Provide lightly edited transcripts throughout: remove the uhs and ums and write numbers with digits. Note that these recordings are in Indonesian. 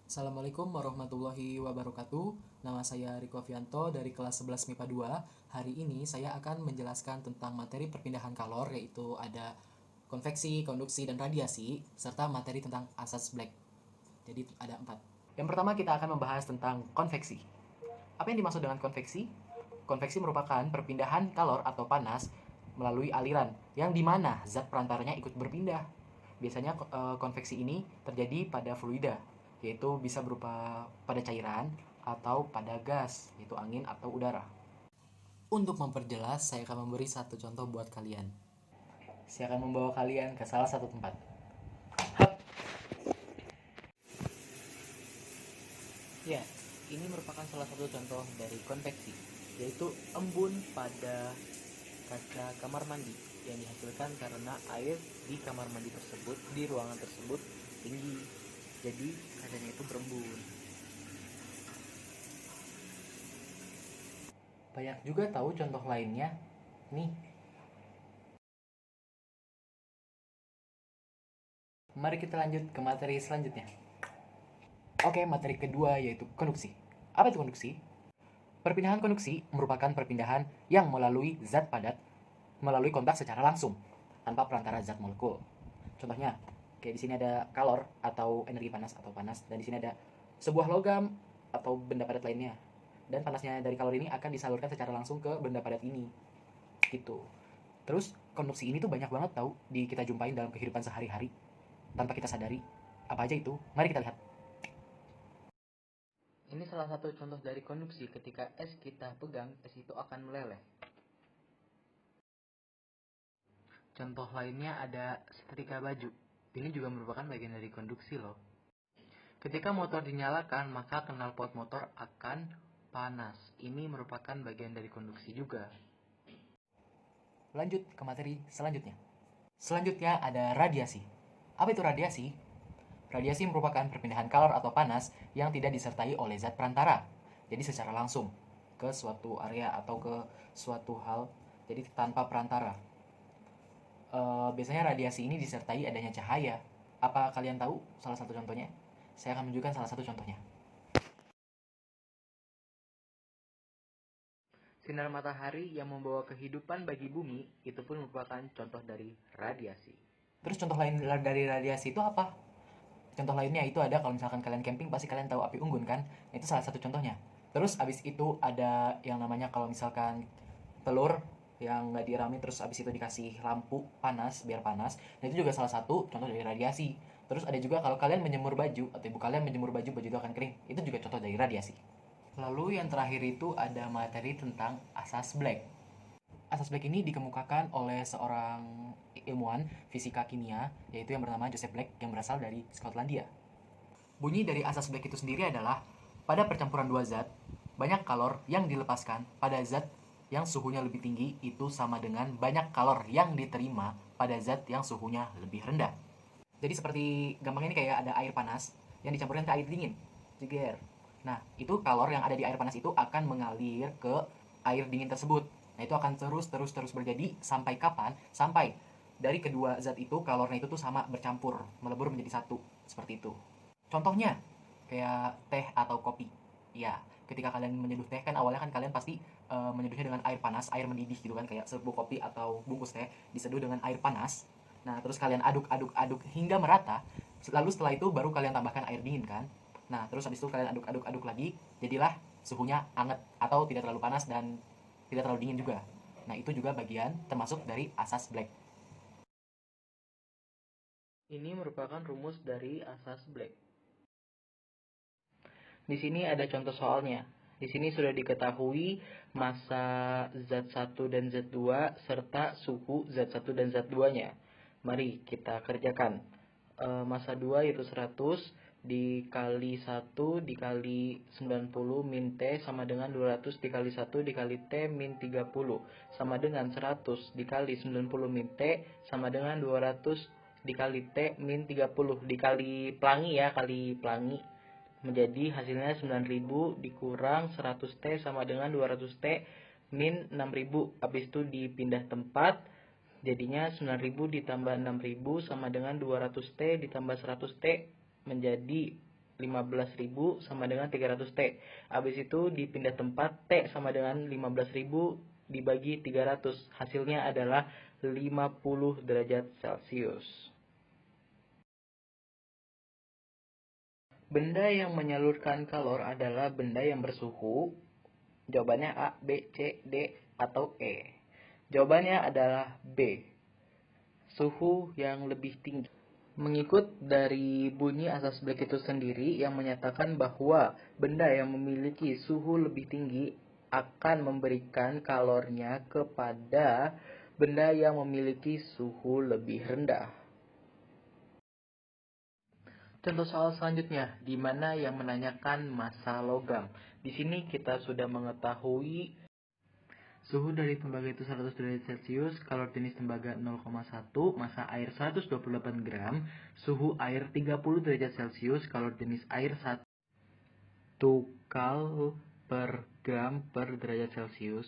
Assalamualaikum warahmatullahi wabarakatuh. Nama saya Riko Fianto dari kelas 11 MIPA 2. Hari ini saya akan menjelaskan tentang materi perpindahan kalor, yaitu ada konveksi, konduksi, dan radiasi, serta materi tentang asas Black. Jadi ada 4. Yang pertama kita akan membahas tentang konveksi. Apa yang dimaksud dengan konveksi? Konveksi merupakan perpindahan kalor atau panas melalui aliran, yang dimana zat perantaranya ikut berpindah. Biasanya konveksi ini terjadi pada fluida, yaitu bisa berupa pada cairan atau pada gas, yaitu angin atau udara. Untuk memperjelas, saya akan memberi satu contoh buat kalian. Saya akan membawa kalian ke salah satu tempat. Ya, ini merupakan salah satu contoh dari konveksi, yaitu embun pada kaca kamar mandi yang dihasilkan karena air di kamar mandi tersebut, di ruangan tersebut tinggi. Jadi kacanya itu berembun. Banyak juga tahu contoh lainnya. Nih. Mari kita lanjut ke materi selanjutnya. Oke, materi kedua yaitu konduksi. Apa itu konduksi? Perpindahan konduksi merupakan perpindahan yang melalui zat padat melalui kontak secara langsung tanpa perantara zat molekul. Contohnya, kayak di sini ada kalor atau energi panas dan di sini ada sebuah logam atau benda padat lainnya. Dan panasnya dari kalor ini akan disalurkan secara langsung ke benda padat ini. Gitu. Terus konduksi ini tuh banyak banget tahu kita jumpain dalam kehidupan sehari-hari tanpa kita sadari. Apa aja itu? Mari kita lihat. Ini salah satu contoh dari konduksi. Ketika es kita pegang, es itu akan meleleh. Contoh lainnya ada setrika baju. Ini juga merupakan bagian dari konduksi loh. Ketika motor dinyalakan, maka knalpot motor akan panas. Ini merupakan bagian dari konduksi juga. Lanjut ke materi selanjutnya. Selanjutnya ada radiasi. Apa itu radiasi? Radiasi merupakan perpindahan kalor atau panas yang tidak disertai oleh zat perantara. Jadi secara langsung ke suatu area atau ke suatu hal, jadi tanpa perantara. Biasanya radiasi ini disertai adanya cahaya. Apa kalian tahu salah satu contohnya? Saya akan menunjukkan salah satu contohnya. Sinar matahari yang membawa kehidupan bagi bumi itu pun merupakan contoh dari radiasi. Terus contoh lain dari radiasi itu apa? Contoh lainnya itu ada kalau misalkan kalian camping pasti kalian tahu api unggun kan? Itu salah satu contohnya. Terus abis itu ada yang namanya kalau misalkan telur yang nggak diramin terus abis itu dikasih lampu panas biar panas. Nah itu juga salah satu contoh dari radiasi. Terus ada juga kalau kalian menjemur baju atau ibu kalian menjemur baju itu akan kering. Itu juga contoh dari radiasi. Lalu yang terakhir itu ada materi tentang asas Black. Asas Black ini dikemukakan oleh seorang ilmuwan fisika kimia, yaitu yang bernama Joseph Black, yang berasal dari Skotlandia. Bunyi dari asas Black itu sendiri adalah, pada percampuran dua zat, banyak kalor yang dilepaskan pada zat yang suhunya lebih tinggi itu sama dengan banyak kalor yang diterima pada zat yang suhunya lebih rendah. Jadi seperti gampangnya ini kayak ada air panas yang dicampurkan ke air dingin. Jeger. Nah, itu kalor yang ada di air panas itu akan mengalir ke air dingin tersebut. Nah, itu akan terus berjadi sampai kapan? Sampai dari kedua zat itu kalornya itu tuh sama bercampur, melebur menjadi satu. Seperti itu. Contohnya kayak teh atau kopi. Ya, ketika kalian menyeduh teh kan awalnya kan kalian pasti menyeduhnya dengan air panas, air mendidih gitu kan, kayak serbuk kopi atau bungkus teh diseduh dengan air panas. Nah, terus kalian aduk hingga merata. Lalu setelah itu baru kalian tambahkan air dingin kan. Nah, terus habis itu kalian aduk lagi, jadilah suhunya hangat atau tidak terlalu panas dan tidak terlalu dingin juga. Nah, itu juga bagian termasuk dari asas Black. Ini merupakan rumus dari asas Black. Di sini ada contoh soalnya. Di sini sudah diketahui massa zat 1 dan zat 2 serta suhu zat 1 dan zat 2-nya. Mari kita kerjakan. Massa 2 yaitu 100 dikali 1 dikali 90 min T sama dengan 200 dikali 1 dikali T min 30 sama dengan 100 dikali 90 min T sama dengan 200 dikali T min 30 dikali pelangi ya, kali pelangi. Menjadi hasilnya 9000 dikurang 100T sama dengan 200T min 6000. Habis itu dipindah tempat. Jadinya 9000 ditambah 6000 sama dengan 200T ditambah 100T menjadi 15.000 sama dengan 300 T. Habis itu dipindah tempat, T sama dengan 15.000 dibagi 300. Hasilnya adalah 50 derajat Celcius. Benda yang menyalurkan kalor adalah benda yang bersuhu. Jawabannya A, B, C, D, atau E. Jawabannya adalah B, suhu yang lebih tinggi. Mengikut dari bunyi asas Black itu sendiri yang menyatakan bahwa benda yang memiliki suhu lebih tinggi akan memberikan kalornya kepada benda yang memiliki suhu lebih rendah. Contoh soal selanjutnya, di mana yang menanyakan massa logam. Di sini kita sudah mengetahui suhu dari tembaga itu 100 derajat Celcius, kalor jenis tembaga 0,1, massa air 128 gram, suhu air 30 derajat Celcius, kalor jenis air 1 kal per gram per derajat Celcius.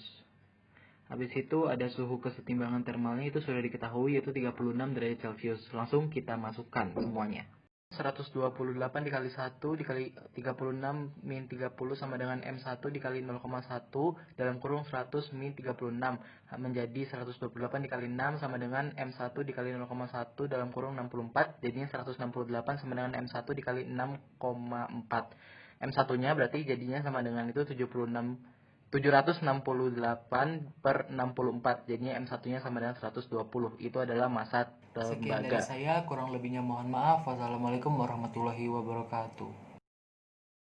Habis itu ada suhu kesetimbangan termalnya itu sudah diketahui yaitu 36 derajat Celcius. Langsung kita masukkan semuanya. 128 dikali 1 dikali 36 min 30 sama dengan M1 dikali 0,1 dalam kurung 100 min 36 menjadi 128 dikali 6 sama dengan M1 dikali 0,1 dalam kurung 64 jadinya 168 sama dengan M1 dikali 6,4. M1 nya berarti jadinya sama dengan itu 768 per 64 jadinya M1 nya sama dengan 120. Itu adalah massa tembaga. Sekian dari saya, kurang lebihnya mohon maaf. Wassalamualaikum warahmatullahi wabarakatuh.